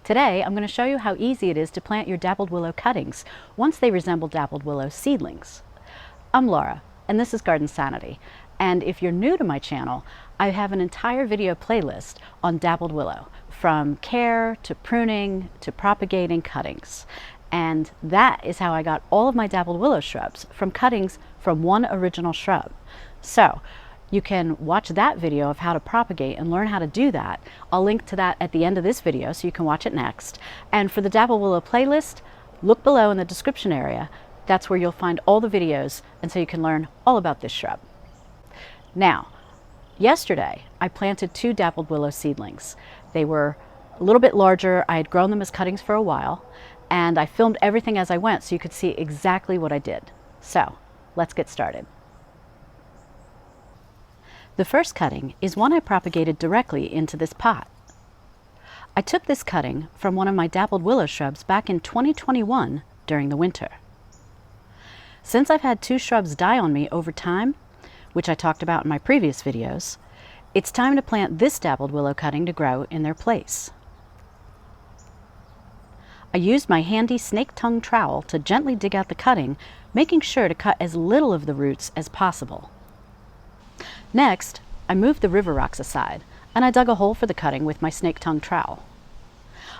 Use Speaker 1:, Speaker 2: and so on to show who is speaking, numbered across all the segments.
Speaker 1: Today, I'm going to show you how easy it is to plant your dappled willow cuttings once they resemble dappled willow seedlings. I'm Laura, and this is Garden Sanity. And if you're new to my channel, I have an entire video playlist on dappled willow, from care to pruning to propagating cuttings. And that is how I got all of my dappled willow shrubs, from cuttings from one original shrub. So you can watch that video of how to propagate and learn how to do that. I'll link to that at the end of this video so you can watch it next. And for the dappled willow playlist, look below in the description area. That's where you'll find all the videos, and so you can learn all about this shrub. Now, yesterday I planted 2 dappled willow seedlings. They were a little bit larger. I had grown them as cuttings for a while, and I filmed everything as I went so you could see exactly what I did. So let's get started. The first cutting is one I propagated directly into this pot. I took this cutting from one of my dappled willow shrubs back in 2021 during the winter. Since I've had 2 shrubs die on me over time, which I talked about in my previous videos, it's time to plant this dappled willow cutting to grow in their place. I used my handy snake-tongue trowel to gently dig out the cutting, making sure to cut as little of the roots as possible. Next, I moved the river rocks aside, and I dug a hole for the cutting with my snake-tongue trowel.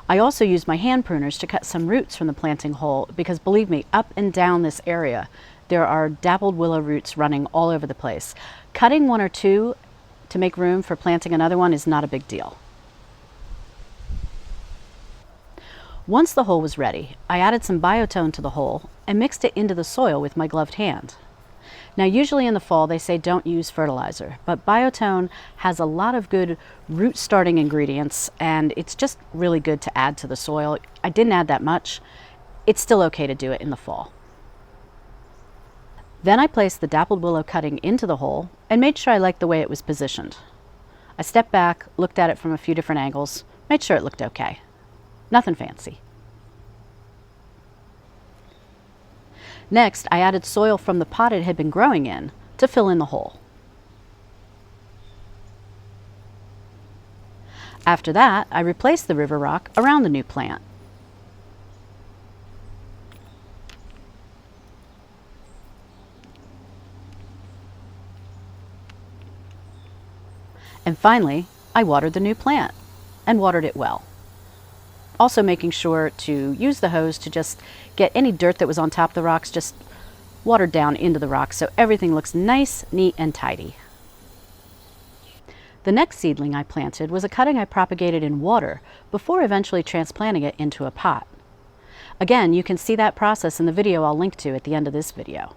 Speaker 1: I also used my hand pruners to cut some roots from the planting hole because, believe me, up and down this area, there are dappled willow roots running all over the place. Cutting 1 or 2 to make room for planting another one is not a big deal. Once the hole was ready, I added some biotone to the hole and mixed it into the soil with my gloved hand. Now, usually in the fall they say don't use fertilizer, but biotone has a lot of good root starting ingredients, and it's just really good to add to the soil. I didn't add that much. It's still okay to do it in the fall. Then I placed the dappled willow cutting into the hole and made sure I liked the way it was positioned. I stepped back, looked at it from a few different angles, made sure it looked okay. Nothing fancy. Next, I added soil from the pot it had been growing in to fill in the hole. After that, I replaced the river rock around the new plant. And finally, I watered the new plant, and watered it well. Also making sure to use the hose to just get any dirt that was on top of the rocks just watered down into the rocks so everything looks nice, neat, and tidy. The next seedling I planted was a cutting I propagated in water before eventually transplanting it into a pot. Again, you can see that process in the video I'll link to at the end of this video.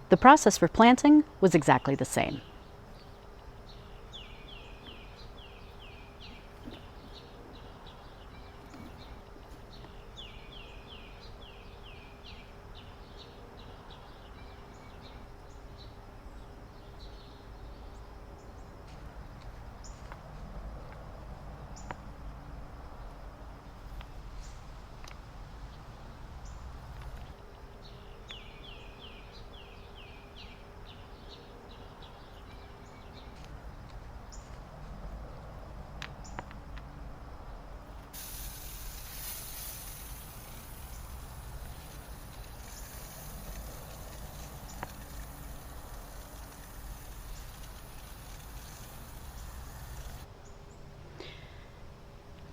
Speaker 1: The process for planting was exactly the same.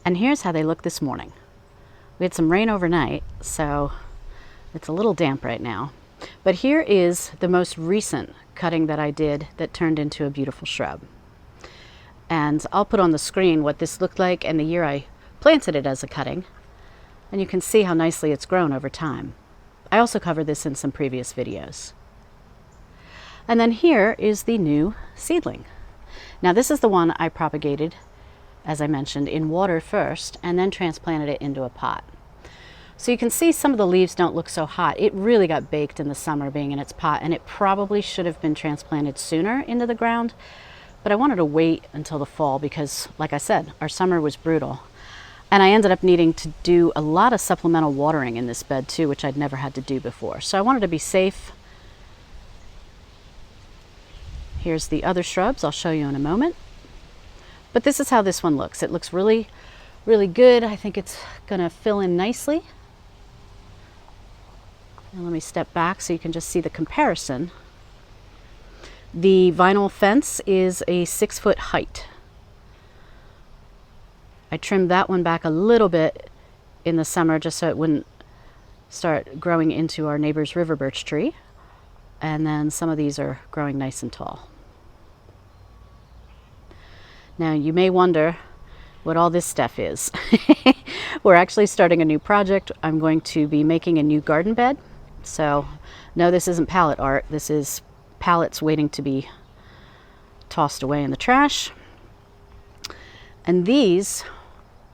Speaker 1: And here's how they look this morning. We had some rain overnight, so it's a little damp right now. But here is the most recent cutting that I did that turned into a beautiful shrub. And I'll put on the screen what this looked like and the year I planted it as a cutting. And you can see how nicely it's grown over time. I also covered this in some previous videos. And then here is the new seedling. Now, this is the one I propagated, as I mentioned, in water first, and then transplanted it into a pot. So you can see some of the leaves don't look so hot. It really got baked in the summer being in its pot, and it probably should have been transplanted sooner into the ground, but I wanted to wait until the fall because, like I said, our summer was brutal. And I ended up needing to do a lot of supplemental watering in this bed too, which I'd never had to do before. So I wanted to be safe. Here's the other shrubs I'll show you in a moment. But this is how this one looks. It looks really really good. I think it's gonna fill in nicely. And let me step back so you can just see the comparison. The vinyl fence is a 6-foot height. I trimmed that one back a little bit in the summer just so it wouldn't start growing into our neighbor's river birch tree. And then some of these are growing nice and tall. Now you may wonder what all this stuff is. We're actually starting a new project. I'm going to be making a new garden bed. So no, this isn't palette art. This is pallets waiting to be tossed away in the trash. And these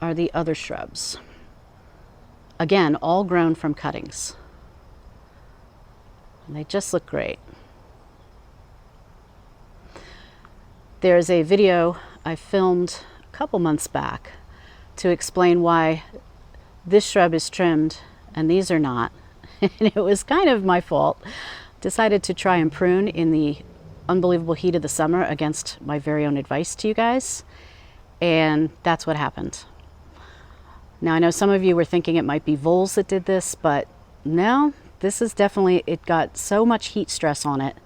Speaker 1: are the other shrubs. Again, all grown from cuttings. And they just look great. There's a video I filmed a couple months back to explain why this shrub is trimmed and these are not. And it was kind of my fault. Decided to try and prune in the unbelievable heat of the summer against my very own advice to you guys. And that's what happened. Now I know some of you were thinking it might be voles that did this, but no, this is definitely, it got so much heat stress on it,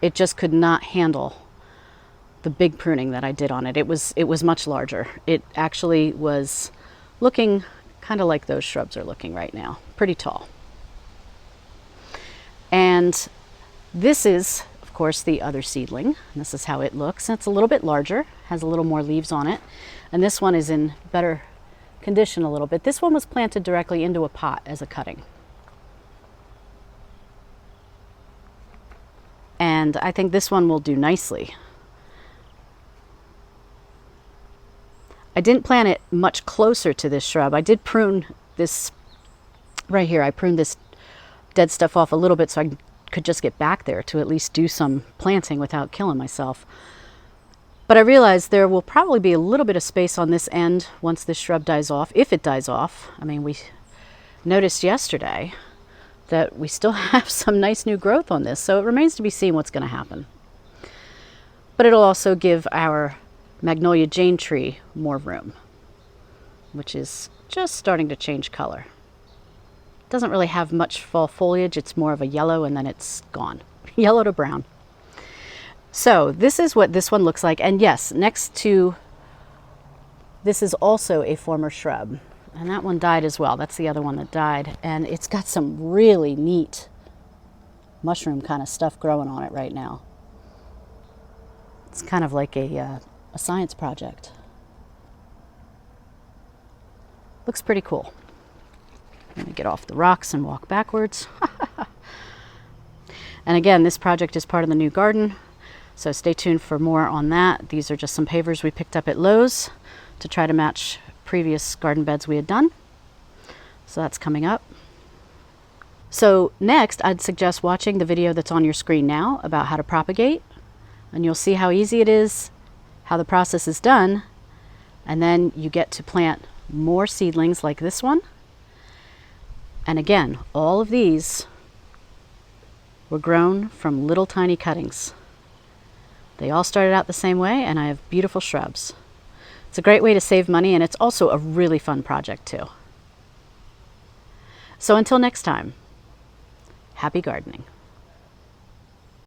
Speaker 1: it just could not handle the big pruning that I did on it. It was much larger. It actually was looking kind of like those shrubs are looking right now, pretty tall. And this is, of course, the other seedling. This is how it looks. It's a little bit larger, has a little more leaves on it. And this one is in better condition a little bit. This one was planted directly into a pot as a cutting. And I think this one will do nicely. I didn't plant it much closer to this shrub. I did prune this right here. I pruned this dead stuff off a little bit so I could just get back there to at least do some planting without killing myself. But I realized there will probably be a little bit of space on this end once this shrub dies off, if it dies off. I mean, we noticed yesterday that we still have some nice new growth on this, so it remains to be seen what's going to happen. But it'll also give our Magnolia Jane tree more room, which is just starting to change color. Doesn't really have much fall foliage. It's more of a yellow and then it's gone. Yellow to brown. So this is what this one looks like. And yes, next to this is also a former shrub. And that one died as well. That's the other one that died. And it's got some really neat mushroom kind of stuff growing on it right now. It's kind of like a science project. Looks pretty cool. Let me get off the rocks and walk backwards. And again, this project is part of the new garden, so stay tuned for more on that. These are just some pavers we picked up at Lowe's to try to match previous garden beds we had done. So that's coming up. So next, I'd suggest watching the video that's on your screen now about how to propagate, and you'll see how easy it is, how the process is done, and then you get to plant more seedlings like this one. And again, all of these were grown from little tiny cuttings. They all started out the same way, and I have beautiful shrubs. It's a great way to save money, and it's also a really fun project too. So until next time, happy gardening.